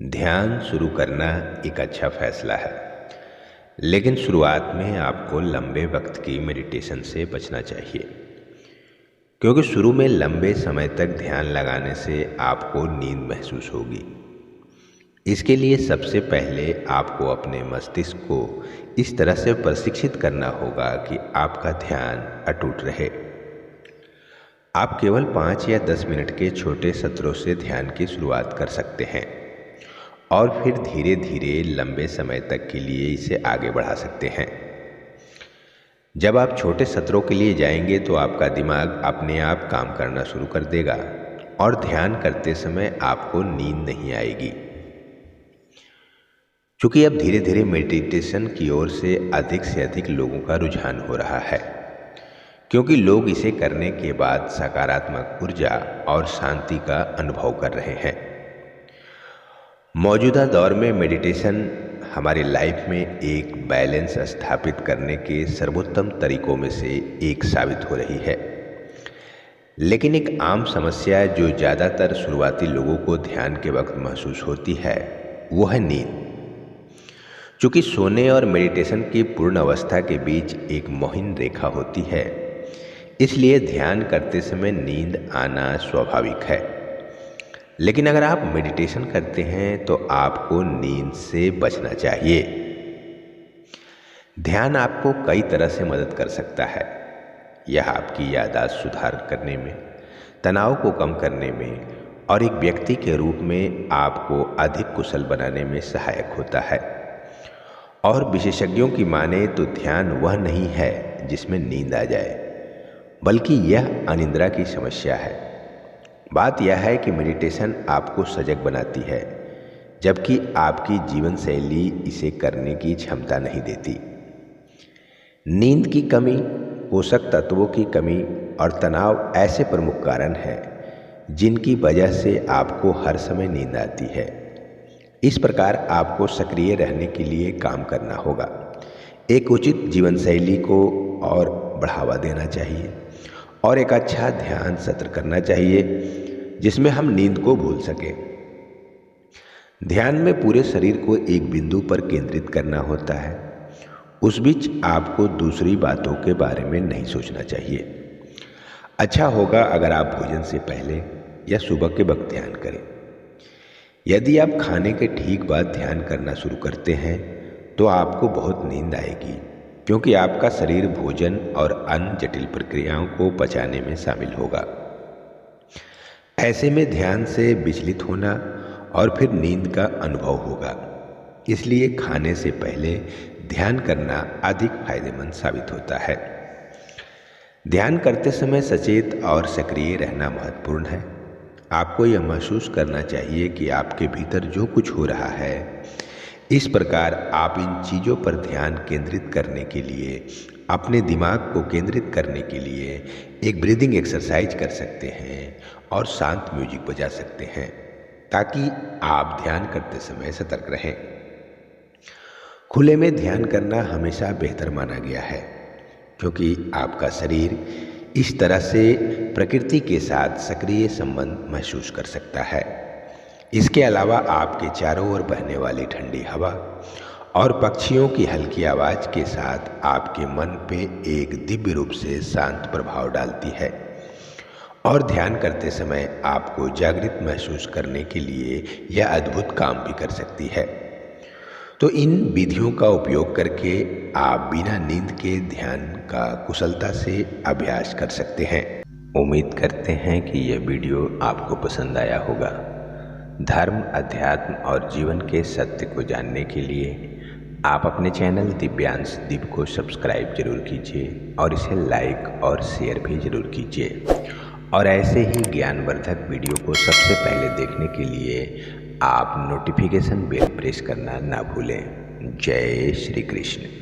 ध्यान शुरू करना एक अच्छा फैसला है, लेकिन शुरुआत में आपको लंबे वक्त की मेडिटेशन से बचना चाहिए, क्योंकि शुरू में लंबे समय तक ध्यान लगाने से आपको नींद महसूस होगी। इसके लिए सबसे पहले आपको अपने मस्तिष्क को इस तरह से प्रशिक्षित करना होगा कि आपका ध्यान अटूट रहे। आप केवल 5 या 10 मिनट के छोटे सत्रों से ध्यान की शुरुआत कर सकते हैं और फिर धीरे धीरे लंबे समय तक के लिए इसे आगे बढ़ा सकते हैं। जब आप छोटे सत्रों के लिए जाएंगे तो आपका दिमाग अपने आप काम करना शुरू कर देगा और ध्यान करते समय आपको नींद नहीं आएगी। चूंकि अब धीरे धीरे मेडिटेशन की ओर से अधिक लोगों का रुझान हो रहा है, क्योंकि लोग इसे करने के बाद सकारात्मक ऊर्जा और शांति का अनुभव कर रहे हैं। मौजूदा दौर में मेडिटेशन हमारी लाइफ में एक बैलेंस स्थापित करने के सर्वोत्तम तरीकों में से एक साबित हो रही है। लेकिन एक आम समस्या जो ज़्यादातर शुरुआती लोगों को ध्यान के वक्त महसूस होती है वो है नींद। चूँकि सोने और मेडिटेशन की पूर्ण अवस्था के बीच एक मौन रेखा होती है, इसलिए ध्यान करते समय नींद आना स्वाभाविक है। लेकिन अगर आप मेडिटेशन करते हैं तो आपको नींद से बचना चाहिए। ध्यान आपको कई तरह से मदद कर सकता है। यह आपकी याददाश्त सुधार करने में, तनाव को कम करने में और एक व्यक्ति के रूप में आपको अधिक कुशल बनाने में सहायक होता है। और विशेषज्ञों की माने तो ध्यान वह नहीं है जिसमें नींद आ जाए, बल्कि यह अनिद्रा की समस्या है। बात यह है कि मेडिटेशन आपको सजग बनाती है, जबकि आपकी जीवन शैली इसे करने की क्षमता नहीं देती। नींद की कमी, पोषक तत्वों की कमी और तनाव ऐसे प्रमुख कारण हैं जिनकी वजह से आपको हर समय नींद आती है। इस प्रकार आपको सक्रिय रहने के लिए काम करना होगा, एक उचित जीवन शैली को और बढ़ावा देना चाहिए और एक अच्छा ध्यान सत्र करना चाहिए जिसमें हम नींद को भूल सकें। ध्यान में पूरे शरीर को एक बिंदु पर केंद्रित करना होता है। उस बीच आपको दूसरी बातों के बारे में नहीं सोचना चाहिए। अच्छा होगा अगर आप भोजन से पहले या सुबह के वक्त ध्यान करें। यदि आप खाने के ठीक बाद ध्यान करना शुरू करते हैं तो आपको बहुत नींद आएगी, क्योंकि आपका शरीर भोजन और अन्य जटिल प्रक्रियाओं को पचाने में शामिल होगा। ऐसे में ध्यान से विचलित होना और फिर नींद का अनुभव होगा। इसलिए खाने से पहले ध्यान करना अधिक फायदेमंद साबित होता है। ध्यान करते समय सचेत और सक्रिय रहना महत्वपूर्ण है। आपको यह महसूस करना चाहिए कि आपके भीतर जो कुछ हो रहा है। इस प्रकार आप इन चीज़ों पर ध्यान केंद्रित करने के लिए, अपने दिमाग को केंद्रित करने के लिए एक ब्रीदिंग एक्सरसाइज कर सकते हैं और शांत म्यूजिक बजा सकते हैं, ताकि आप ध्यान करते समय सतर्क रहें। खुले में ध्यान करना हमेशा बेहतर माना गया है, क्योंकि आपका शरीर इस तरह से प्रकृति के साथ सक्रिय संबंध महसूस कर सकता है। इसके अलावा आपके चारों ओर बहने वाली ठंडी हवा और पक्षियों की हल्की आवाज़ के साथ आपके मन पे एक दिव्य रूप से शांत प्रभाव डालती है और ध्यान करते समय आपको जागृत महसूस करने के लिए यह अद्भुत काम भी कर सकती है। तो इन विधियों का उपयोग करके आप बिना नींद के ध्यान का कुशलता से अभ्यास कर सकते हैं। उम्मीद करते हैं कि यह वीडियो आपको पसंद आया होगा। धर्म, अध्यात्म और जीवन के सत्य को जानने के लिए आप अपने चैनल दिव्यांश दीप को सब्सक्राइब जरूर कीजिए और इसे लाइक और शेयर भी जरूर कीजिए। और ऐसे ही ज्ञानवर्धक वीडियो को सबसे पहले देखने के लिए आप नोटिफिकेशन बेल प्रेस करना ना भूलें। जय श्री कृष्ण।